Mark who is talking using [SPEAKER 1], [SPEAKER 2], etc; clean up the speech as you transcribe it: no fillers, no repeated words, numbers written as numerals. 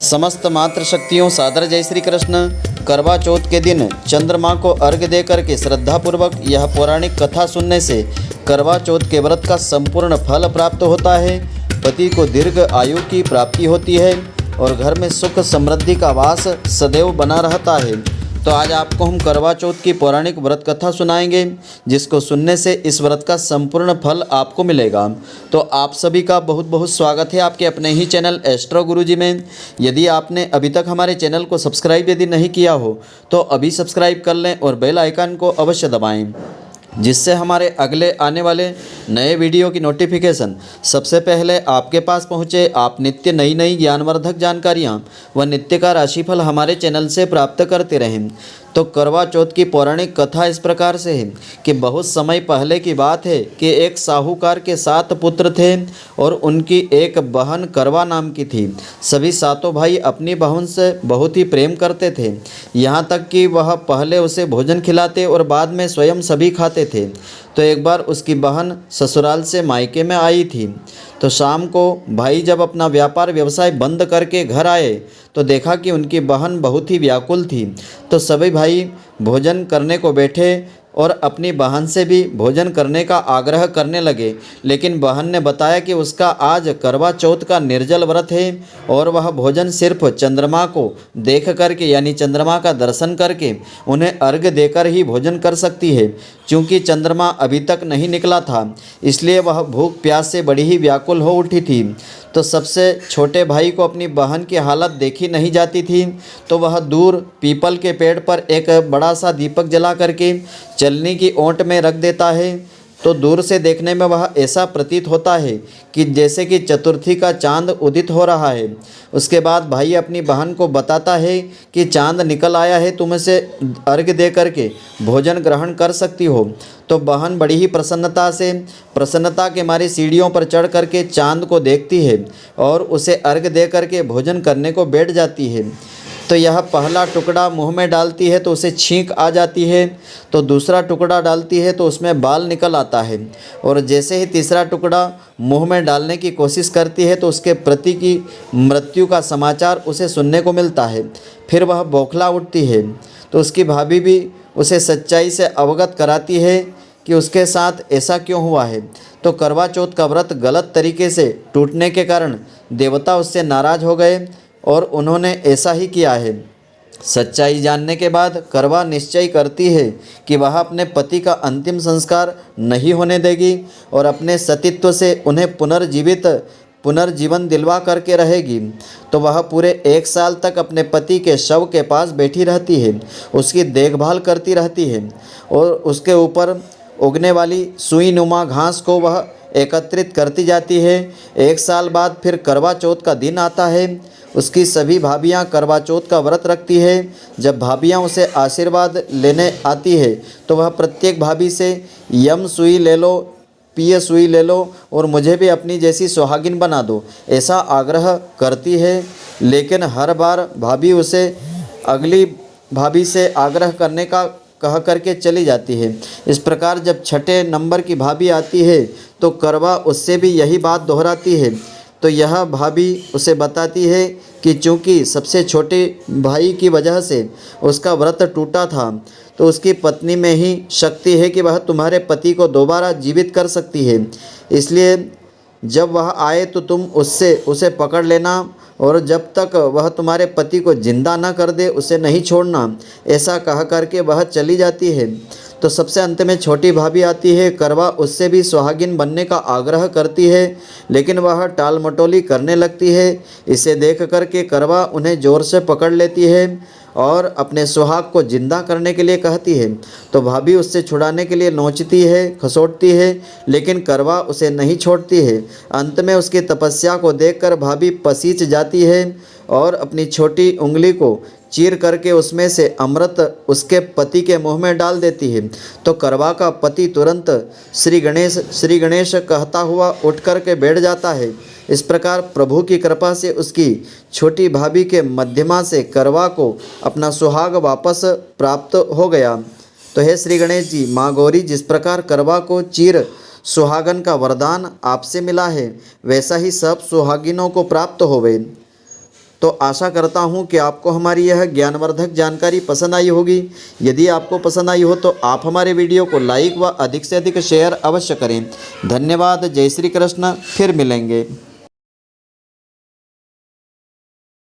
[SPEAKER 1] समस्त मातृशक्तियों सादर जय श्री कृष्ण। करवा चौथ के दिन चंद्रमा को अर्घ्य देकर के श्रद्धापूर्वक यह पौराणिक कथा सुनने से करवा चौथ के व्रत का संपूर्ण फल प्राप्त होता है। पति को दीर्घ आयु की प्राप्ति होती है और घर में सुख समृद्धि का वास सदैव बना रहता है। तो आज आपको हम करवा चौथ की पौराणिक व्रत कथा सुनाएंगे, जिसको सुनने से इस व्रत का संपूर्ण फल आपको मिलेगा। तो आप सभी का बहुत बहुत स्वागत है आपके अपने ही चैनल एस्ट्रो गुरुजी में। यदि आपने अभी तक हमारे चैनल को सब्सक्राइब यदि नहीं किया हो तो अभी सब्सक्राइब कर लें और बेल आइकन को अवश्य दबाएं, जिससे हमारे अगले आने वाले नए वीडियो की नोटिफिकेशन सबसे पहले आपके पास पहुँचे। आप नित्य नई नई ज्ञानवर्धक जानकारियाँ व नित्य का राशिफल हमारे चैनल से प्राप्त करते रहें। तो करवा चौथ की पौराणिक कथा इस प्रकार से है कि बहुत समय पहले की बात है कि एक साहूकार के 7 पुत्र थे और उनकी एक बहन करवा नाम की थी। सभी सातों भाई अपनी बहन से बहुत ही प्रेम करते थे, यहाँ तक कि वह पहले उसे भोजन खिलाते और बाद में स्वयं सभी खाते थे। तो एक बार उसकी बहन ससुराल से मायके में आई थी, तो शाम को भाई जब अपना व्यापार व्यवसाय बंद करके घर आए तो देखा कि उनकी बहन बहुत ही व्याकुल थी। तो सभी भाई भोजन करने को बैठे और अपनी बहन से भी भोजन करने का आग्रह करने लगे, लेकिन बहन ने बताया कि उसका आज करवा चौथ का निर्जल व्रत है और वह भोजन सिर्फ चंद्रमा को देख करके यानी चंद्रमा का दर्शन करके उन्हें अर्घ्य देकर ही भोजन कर सकती है। क्योंकि चंद्रमा अभी तक नहीं निकला था, इसलिए वह भूख प्यास से बड़ी ही व्याकुल हो उठी थी। तो सबसे छोटे भाई को अपनी बहन की हालत देखी नहीं जाती थी, तो वह दूर पीपल के पेड़ पर एक बड़ा सा दीपक जला करके चलनी की ओंट में रख देता है। तो दूर से देखने में वह ऐसा प्रतीत होता है कि जैसे कि चतुर्थी का चांद उदित हो रहा है। उसके बाद भाई अपनी बहन को बताता है कि चांद निकल आया है, तुम इसे अर्घ्य दे करके भोजन ग्रहण कर सकती हो। तो बहन बड़ी ही प्रसन्नता के मारे सीढ़ियों पर चढ़ करके चांद को देखती है और उसे अर्घ्य दे करके भोजन करने को बैठ जाती है। तो यह पहला टुकड़ा मुंह में डालती है तो उसे छींक आ जाती है, तो दूसरा टुकड़ा डालती है तो उसमें बाल निकल आता है, और जैसे ही तीसरा टुकड़ा मुंह में डालने की कोशिश करती है तो उसके पति की मृत्यु का समाचार उसे सुनने को मिलता है। फिर वह बौखला उठती है, तो उसकी भाभी भी उसे सच्चाई से अवगत कराती है कि उसके साथ ऐसा क्यों हुआ है। तो करवा चौथ का व्रत गलत तरीके से टूटने के कारण देवता उससे नाराज़ हो गए और उन्होंने ऐसा ही किया है। सच्चाई जानने के बाद करवा निश्चय करती है कि वह अपने पति का अंतिम संस्कार नहीं होने देगी और अपने सतीत्व से उन्हें पुनर्जीवन दिलवा करके रहेगी। तो वह पूरे 1 साल तक अपने पति के शव के पास बैठी रहती है, उसकी देखभाल करती रहती है और उसके ऊपर उगने वाली सुई नुमा घास को वह एकत्रित करती जाती है। 1 साल बाद फिर करवा चौथ का दिन आता है। उसकी सभी भाभियां करवा चौथ का व्रत रखती है। जब भाभियां उसे आशीर्वाद लेने आती है तो वह प्रत्येक भाभी से यम सुई ले लो, पिय सुई ले लो और मुझे भी अपनी जैसी सुहागिन बना दो, ऐसा आग्रह करती है। लेकिन हर बार भाभी उसे अगली भाभी से आग्रह करने का कह करके चली जाती है। इस प्रकार जब छठे नंबर की भाभी आती है तो करवा उससे भी यही बात दोहराती है। तो यह भाभी उसे बताती है कि चूँकि सबसे छोटे भाई की वजह से उसका व्रत टूटा था, तो उसकी पत्नी में ही शक्ति है कि वह तुम्हारे पति को दोबारा जीवित कर सकती है। इसलिए जब वह आए तो तुम उसे पकड़ लेना और जब तक वह तुम्हारे पति को जिंदा न कर दे उसे नहीं छोड़ना, ऐसा कह करके वह चली जाती है। तो सबसे अंत में छोटी भाभी आती है। करवा उससे भी सुहागिन बनने का आग्रह करती है, लेकिन वह टाल मटोली करने लगती है। इसे देख करके करवा उन्हें ज़ोर से पकड़ लेती है और अपने सुहाग को जिंदा करने के लिए कहती है। तो भाभी उससे छुड़ाने के लिए नोचती है, खसोटती है, लेकिन करवा उसे नहीं छोड़ती है। अंत में उसकी तपस्या को देखकर भाभी पसीज जाती है और अपनी छोटी उंगली को चीर करके उसमें से अमृत उसके पति के मुंह में डाल देती है। तो करवा का पति तुरंत श्री गणेश कहता हुआ उठ करके बैठ जाता है। इस प्रकार प्रभु की कृपा से उसकी छोटी भाभी के मध्यमा से करवा को अपना सुहाग वापस प्राप्त हो गया। तो हे श्री गणेश जी, माँ गौरी, जिस प्रकार करवा को चीर सुहागन का वरदान आपसे मिला है, वैसा ही सब सुहागिनों को प्राप्त होवे। तो तो आशा करता हूँ कि आपको हमारी यह ज्ञानवर्धक जानकारी पसंद आई होगी। यदि आपको पसंद आई हो तो आप हमारे वीडियो को लाइक व अधिक से अधिक शेयर अवश्य करें। धन्यवाद। जय श्री कृष्ण। फिर मिलेंगे।